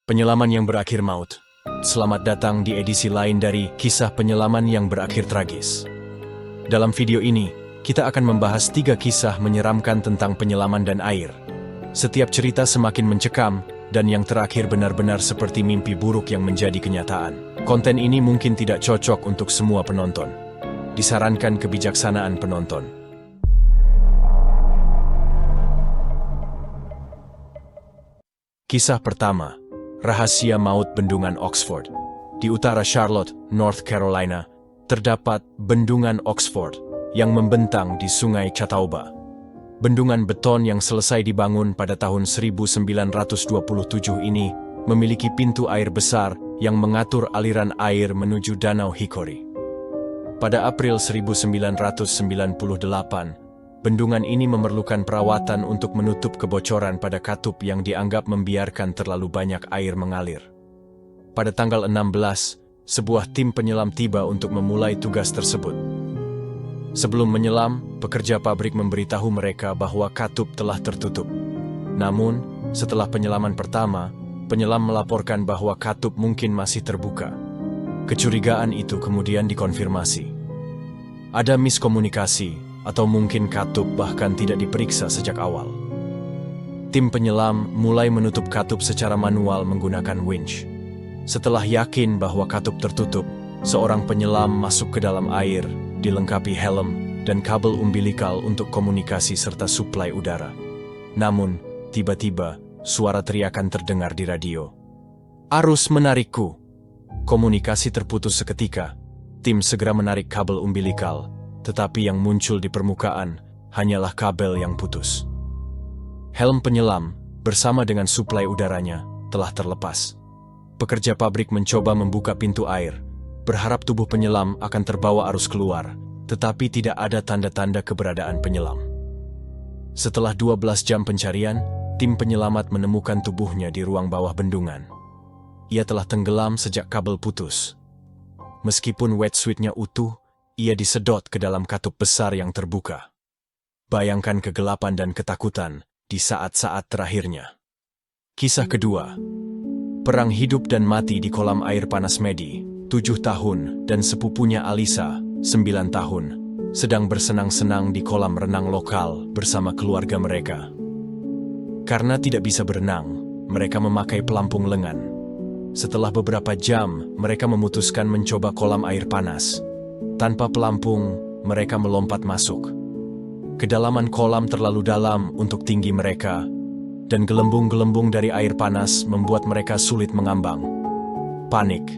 Penyelaman yang berakhir maut. Selamat datang di edisi lain dari Kisah Penyelaman yang Berakhir Tragis. Dalam video ini, kita akan membahas 3 kisah menyeramkan tentang penyelaman dan air. Setiap cerita semakin mencekam, dan yang terakhir benar-benar seperti mimpi buruk yang menjadi kenyataan. Konten ini mungkin tidak cocok untuk semua penonton. Disarankan kebijaksanaan penonton. Kisah pertama. Rahasia maut bendungan Oxford. Di utara Charlotte, North Carolina, terdapat bendungan Oxford yang membentang di sungai Catawba. Bendungan beton yang selesai dibangun pada tahun 1927 ini memiliki pintu air besar yang mengatur aliran air menuju Danau Hickory. Pada April 1998, bendungan ini memerlukan perawatan untuk menutup kebocoran pada katup yang dianggap membiarkan terlalu banyak air mengalir. Pada tanggal 16, sebuah tim penyelam tiba untuk memulai tugas tersebut. Sebelum menyelam, pekerja pabrik memberitahu mereka bahwa katup telah tertutup. Namun, setelah penyelaman pertama, penyelam melaporkan bahwa katup mungkin masih terbuka. Kecurigaan itu kemudian dikonfirmasi. Ada miskomunikasi, atau mungkin katup bahkan tidak diperiksa sejak awal. Tim penyelam mulai menutup katup secara manual menggunakan winch. Setelah yakin bahwa katup tertutup, seorang penyelam masuk ke dalam air, dilengkapi helm dan kabel umbilikal untuk komunikasi serta suplai udara. Namun, tiba-tiba, suara teriakan terdengar di radio. "Arus menarikku!" Komunikasi terputus seketika. Tim segera menarik kabel umbilikal, tetapi yang muncul di permukaan hanyalah kabel yang putus. Helm penyelam, bersama dengan suplai udaranya, telah terlepas. Pekerja pabrik mencoba membuka pintu air, berharap tubuh penyelam akan terbawa arus keluar, tetapi tidak ada tanda-tanda keberadaan penyelam. Setelah 12 jam pencarian, tim penyelamat menemukan tubuhnya di ruang bawah bendungan. Ia telah tenggelam sejak kabel putus. Meskipun wetsuitnya utuh, ia disedot ke dalam katup besar yang terbuka. Bayangkan kegelapan dan ketakutan di saat-saat terakhirnya. Kisah kedua. Perang hidup dan mati di kolam air panas Maddie, 7 tahun, dan sepupunya Alisa, 9 tahun, sedang bersenang-senang di kolam renang lokal bersama keluarga mereka. Karena tidak bisa berenang, mereka memakai pelampung lengan. Setelah beberapa jam, mereka memutuskan mencoba kolam air panas. Tanpa pelampung, mereka melompat masuk. Kedalaman kolam terlalu dalam untuk tinggi mereka, dan gelembung-gelembung dari air panas membuat mereka sulit mengambang. Panik.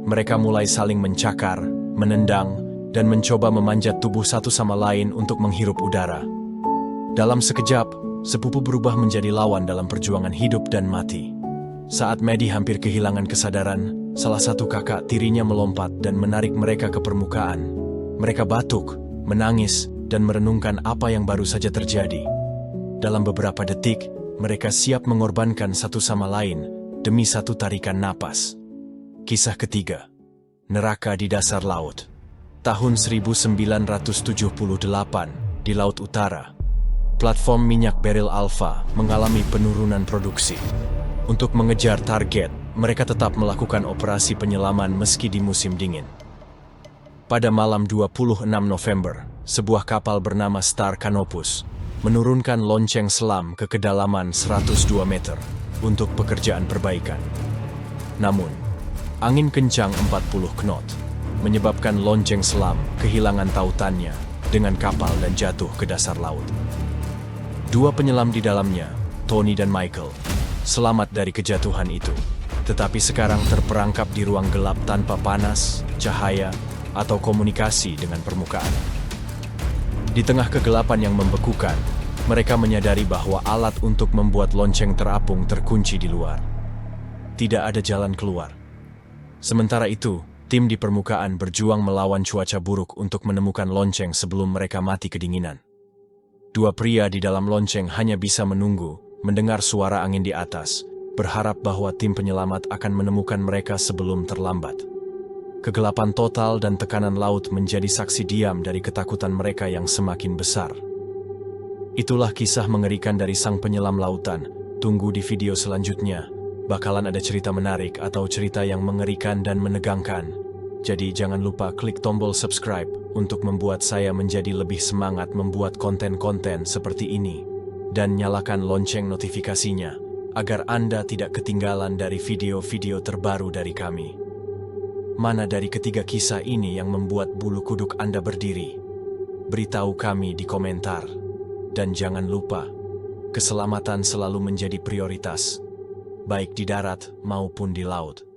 Mereka mulai saling mencakar, menendang, dan mencoba memanjat tubuh satu sama lain untuk menghirup udara. Dalam sekejap, sepupu berubah menjadi lawan dalam perjuangan hidup dan mati. Saat Maddie hampir kehilangan kesadaran, salah satu kakak tirinya melompat dan menarik mereka ke permukaan. Mereka batuk, menangis, dan merenungkan apa yang baru saja terjadi. Dalam beberapa detik, mereka siap mengorbankan satu sama lain demi satu tarikan napas. Kisah ketiga. Neraka di dasar laut. Tahun 1978, di Laut Utara, platform minyak Beryl Alpha mengalami penurunan produksi. Untuk mengejar target, mereka tetap melakukan operasi penyelaman meski di musim dingin. Pada malam 26 November, sebuah kapal bernama Star Canopus menurunkan lonceng selam ke kedalaman 102 meter untuk pekerjaan perbaikan. Namun, angin kencang 40 knot menyebabkan lonceng selam kehilangan tautannya dengan kapal dan jatuh ke dasar laut. 2 penyelam di dalamnya, Tony dan Michael, selamat dari kejatuhan itu, tetapi sekarang terperangkap di ruang gelap tanpa panas, cahaya, atau komunikasi dengan permukaan. Di tengah kegelapan yang membekukan, mereka menyadari bahwa alat untuk membuat lonceng terapung terkunci di luar. Tidak ada jalan keluar. Sementara itu, tim di permukaan berjuang melawan cuaca buruk untuk menemukan lonceng sebelum mereka mati kedinginan. 2 pria di dalam lonceng hanya bisa menunggu, mendengar suara angin di atas, berharap bahwa tim penyelamat akan menemukan mereka sebelum terlambat. Kegelapan total dan tekanan laut menjadi saksi diam dari ketakutan mereka yang semakin besar. Itulah kisah mengerikan dari sang penyelam lautan. Tunggu di video selanjutnya. Bakalan ada cerita menarik atau cerita yang mengerikan dan menegangkan. Jadi jangan lupa klik tombol subscribe untuk membuat saya menjadi lebih semangat membuat konten-konten seperti ini. Dan nyalakan lonceng notifikasinya agar Anda tidak ketinggalan dari video-video terbaru dari kami. Mana dari ketiga kisah ini yang membuat bulu kuduk Anda berdiri? Beritahu kami di komentar. Dan jangan lupa, keselamatan selalu menjadi prioritas, baik di darat maupun di laut.